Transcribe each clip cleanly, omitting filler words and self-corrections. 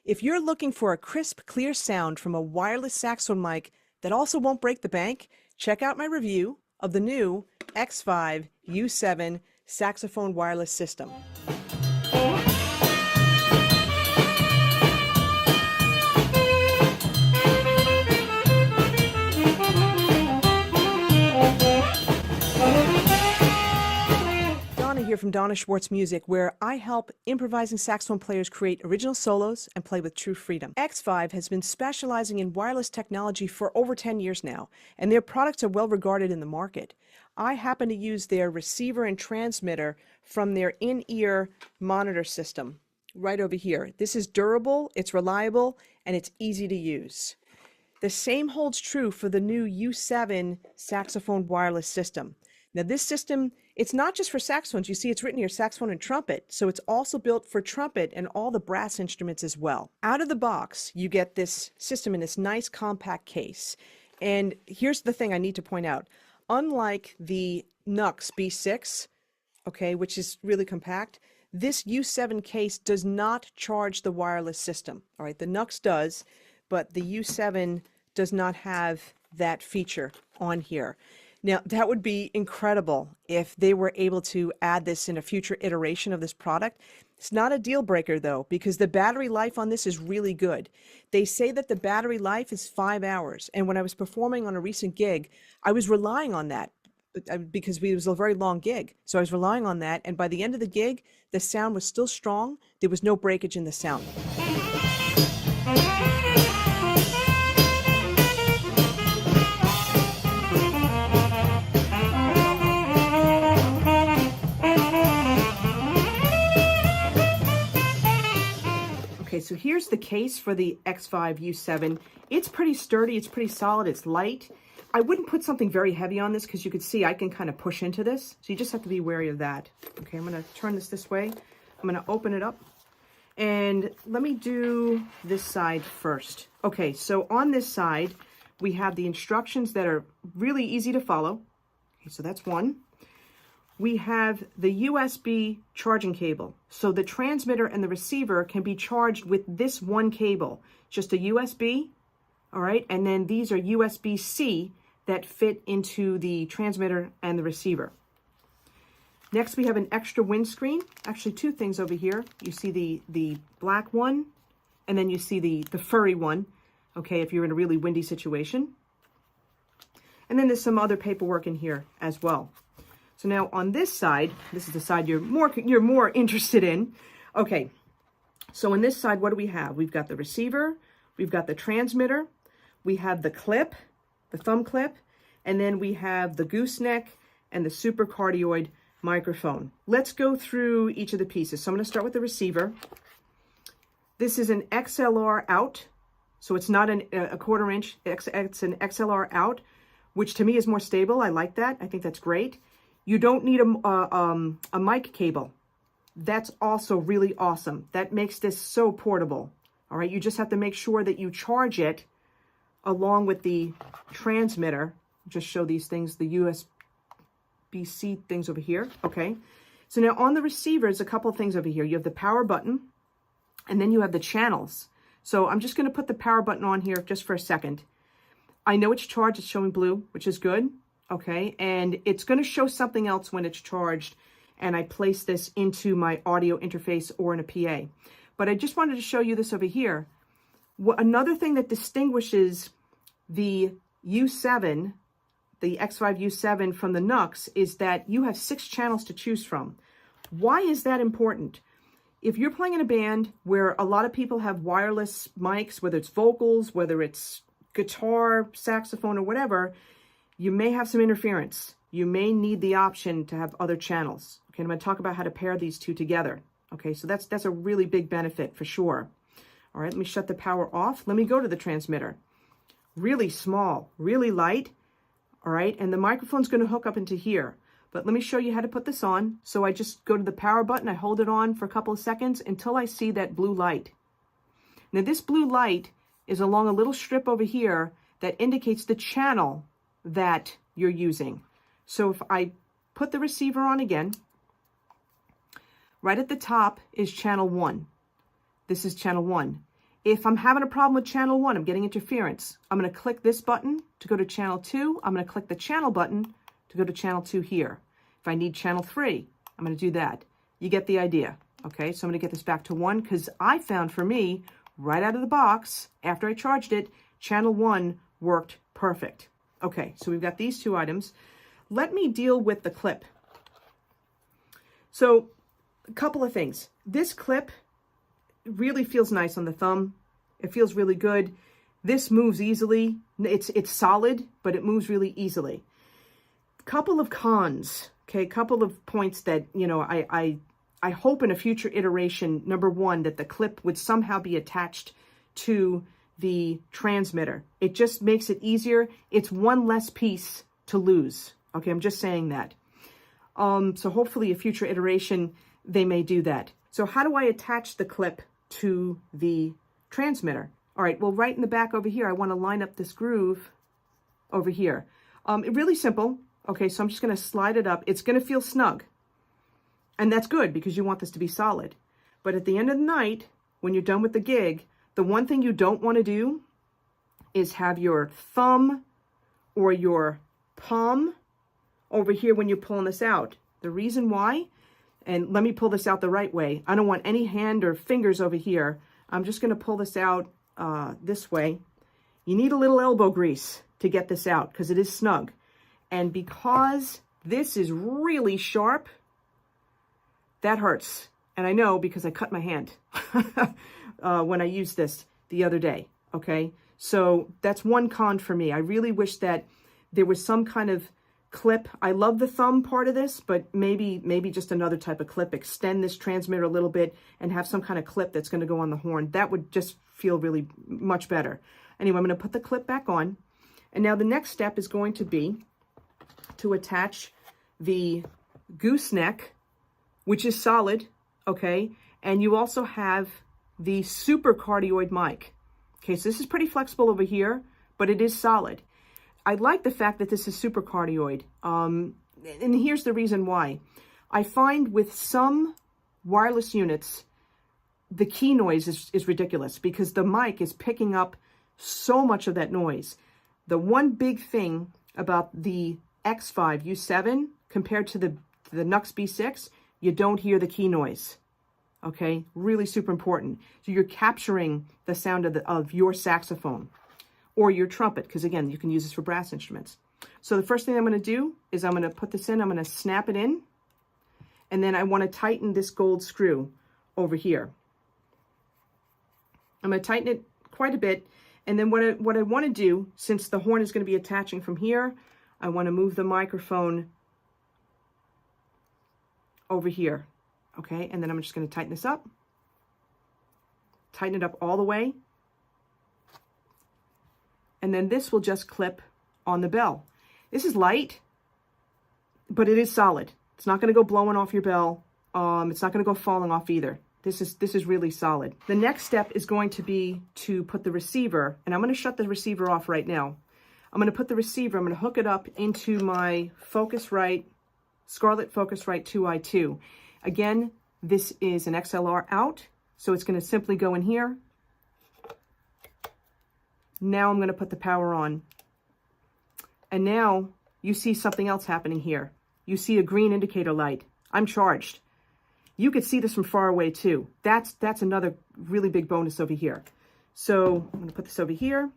If you're looking for a crisp, clear sound from a wireless saxophone mic that also won't break the bank, check out my review of the new XVive U7 Saxophone Wireless System. Donna here from Donna Schwartz Music, where I help improvising saxophone players create original solos and play with true freedom. XVive has been specializing in wireless technology for over 10 years now, and their products are well regarded in the market. I happen to use their receiver and transmitter from their in-ear monitor system right over here. This is durable, it's reliable, and it's easy to use. The same holds true for the new U7 Saxophone Wireless System. Now this system, it's not just for saxophones. You see it's written here, saxophone and trumpet. So it's also built for trumpet and all the brass instruments as well. Out of the box, you get this system in this nice compact case. And here's the thing I need to point out. Unlike the Nux B6, okay, which is really compact, this U7 case does not charge the wireless system. All right, the Nux does, but the U7 does not have that feature on here. Now, that would be incredible if they were able to add this in a future iteration of this product. It's not a deal breaker, though, because the battery life on this is really good. They say that the battery life is 5 hours. And when I was performing on a recent gig, I was relying on that because it was a very long gig. So I was relying on that. And by the end of the gig, the sound was still strong. There was no breakage in the sound. Okay, so here's the case for the XVive U7. It's pretty sturdy, it's pretty solid, it's light. I wouldn't put something very heavy on this because you could see I can kind of push into this. So you just have to be wary of that. Okay, I'm gonna turn this way. I'm gonna open it up. And let me do this side first. Okay, so on this side, we have the instructions that are really easy to follow. Okay, so that's one. We have the USB charging cable. So the transmitter and the receiver can be charged with this one cable, just a USB, all right? And then these are USB-C that fit into the transmitter and the receiver. Next, we have an extra windscreen. Actually, two things over here. You see the black one, and then you see the furry one, okay, if you're in a really windy situation. And then there's some other paperwork in here as well. So now on this side, this is the side you're more interested in. Okay, so on this side, what do we have? We've got the receiver, we've got the transmitter, we have the clip, the thumb clip, and then we have the gooseneck and the supercardioid microphone. Let's go through each of the pieces. So I'm going to start with the receiver. This is an XLR out, so it's not a quarter inch, it's an XLR out, which to me is more stable. I like that. I think that's great. You don't need a mic cable. That's also really awesome. That makes this so portable. All right, you just have to make sure that you charge it along with the transmitter. Just show these things, the USB-C things over here. Okay, so now on the receiver, there's a couple of things over here. You have the power button, and then you have the channels. So I'm just going to put the power button on here just for a second. I know it's charged. It's showing blue, which is good. Okay, and it's going to show something else when it's charged, and I place this into my audio interface or in a PA. But I just wanted to show you this over here. Another thing that distinguishes the U7, the XVive U7 from the Nux, is that you have 6 channels to choose from. Why is that important? If you're playing in a band where a lot of people have wireless mics, whether it's vocals, whether it's guitar, saxophone, or whatever, you may have some interference. You may need the option to have other channels. Okay, I'm going to talk about how to pair these two together. Okay, so that's a really big benefit for sure. All right, let me shut the power off. Let me go to the transmitter. Really small, really light. All right, and the microphone's going to hook up into here. But let me show you how to put this on. So I just go to the power button. I hold it on for a couple of seconds until I see that blue light. Now this blue light is along a little strip over here that indicates the channel that you're using. So if I put the receiver on again, right at the top is channel 1. This is channel 1. If I'm having a problem with channel 1, I'm getting interference, I'm going to click this button to go to channel 2. I'm going to click the channel button to go to channel 2 here. If I need channel 3, I'm going to do that. You get the idea. Okay, so I'm going to get this back to 1 because I found for me, right out of the box, after I charged it, channel 1 worked perfect. Okay, so we've got these 2 items. Let me deal with the clip. So, a couple of things. This clip really feels nice on the thumb. It feels really good. This moves easily. It's solid, but it moves really easily. Couple of cons, okay? Couple of points that, you know, I hope in a future iteration, number 1, that the clip would somehow be attached to the transmitter. It just makes it easier. It's one less piece to lose. Okay, I'm just saying that. So hopefully a future iteration, they may do that. So how do I attach the clip to the transmitter? All right, well, right in the back over here, I want to line up this groove over here. Really simple. Okay, so I'm just going to slide it up. It's going to feel snug. And that's good because you want this to be solid. But at the end of the night, when you're done with the gig, the one thing you don't want to do is have your thumb or your palm over here when you're pulling this out. The reason why, and let me pull this out the right way. I don't want any hand or fingers over here. I'm just going to pull this out this way. You need a little elbow grease to get this out because it is snug. And because this is really sharp, that hurts. And I know because I cut my hand when I used this the other day, okay? So that's one con for me. I really wish that there was some kind of clip. I love the thumb part of this, but maybe just another type of clip. Extend this transmitter a little bit and have some kind of clip that's going to go on the horn. That would just feel really much better. Anyway, I'm going to put the clip back on. And now the next step is going to be to attach the gooseneck, which is solid, okay? And you also have the super cardioid mic. Okay, so this is pretty flexible over here, but it is solid. I like the fact that this is super cardioid. And here's the reason why. I find with some wireless units, the key noise is ridiculous because the mic is picking up so much of that noise. The one big thing about the XVive U7 compared to the Nux B6, you don't hear the key noise. Okay, really super important. So you're capturing the sound of your saxophone or your trumpet, because again, you can use this for brass instruments. So the first thing I'm going to do is I'm going to put this in, I'm going to snap it in, and then I want to tighten this gold screw over here. I'm going to tighten it quite a bit, and then what I want to do, since the horn is going to be attaching from here, I want to move the microphone over here, okay? And then I'm just going to tighten this up, tighten it up all the way, and then this will just clip on the bell. This is light, but it is solid. It's not going to go blowing off your bell. It's not going to go falling off either. This is really solid. The next step is going to be to put the receiver, and I'm going to shut the receiver off right now. I'm going to put the receiver, I'm going to hook it up into my Focusrite, Scarlett Focusrite 2i2. Again, this is an XLR out, so it's going to simply go in here. Now I'm going to put the power on. And now you see something else happening here. You see a green indicator light. I'm charged. You could see this from far away too. That's another really big bonus over here. So I'm going to put this over here.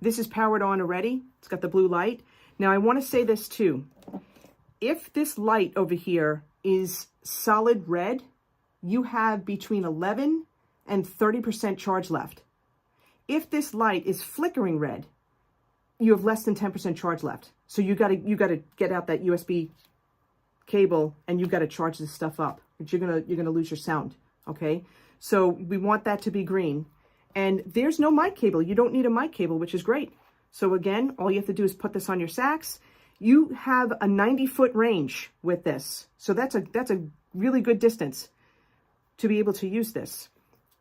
This is powered on already. It's got the blue light. Now I want to say this too. If this light over here is solid red, you have between 11 and 30% charge left. If this light is flickering red, you have less than 10% charge left. So you gotta get out that USB cable and you've got to charge this stuff up. But you're gonna lose your sound. Okay, so we want that to be green. And there's no mic cable. You don't need a mic cable, which is great. So again, all you have to do is put this on your sax. You have a 90-foot range with this. So that's a really good distance to be able to use this.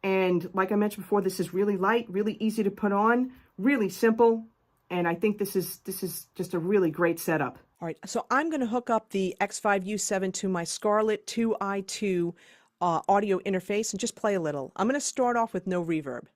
And like I mentioned before, this is really light, really easy to put on, really simple. And I think this is just a really great setup. All right, so I'm going to hook up the XVive U7 to my Scarlett 2i2 audio interface and just play a little. I'm going to start off with no reverb.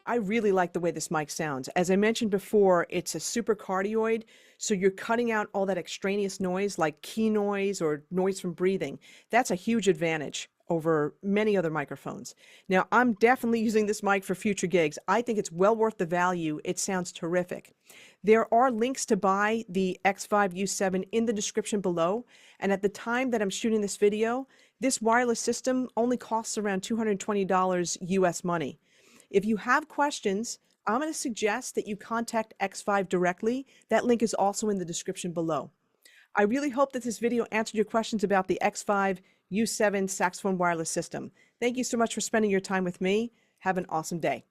I really like the way this mic sounds. As I mentioned before, it's a super cardioid, so you're cutting out all that extraneous noise like key noise or noise from breathing. That's a huge advantage over many other microphones. Now, I'm definitely using this mic for future gigs. I think it's well worth the value. It sounds terrific. There are links to buy the XVive U7 in the description below, and at the time that I'm shooting this video, this wireless system only costs around $220 US money. If you have questions, I'm going to suggest that you contact XVive directly. That link is also in the description below. I really hope that this video answered your questions about the XVive U7 Saxophone Wireless System. Thank you so much for spending your time with me. Have an awesome day.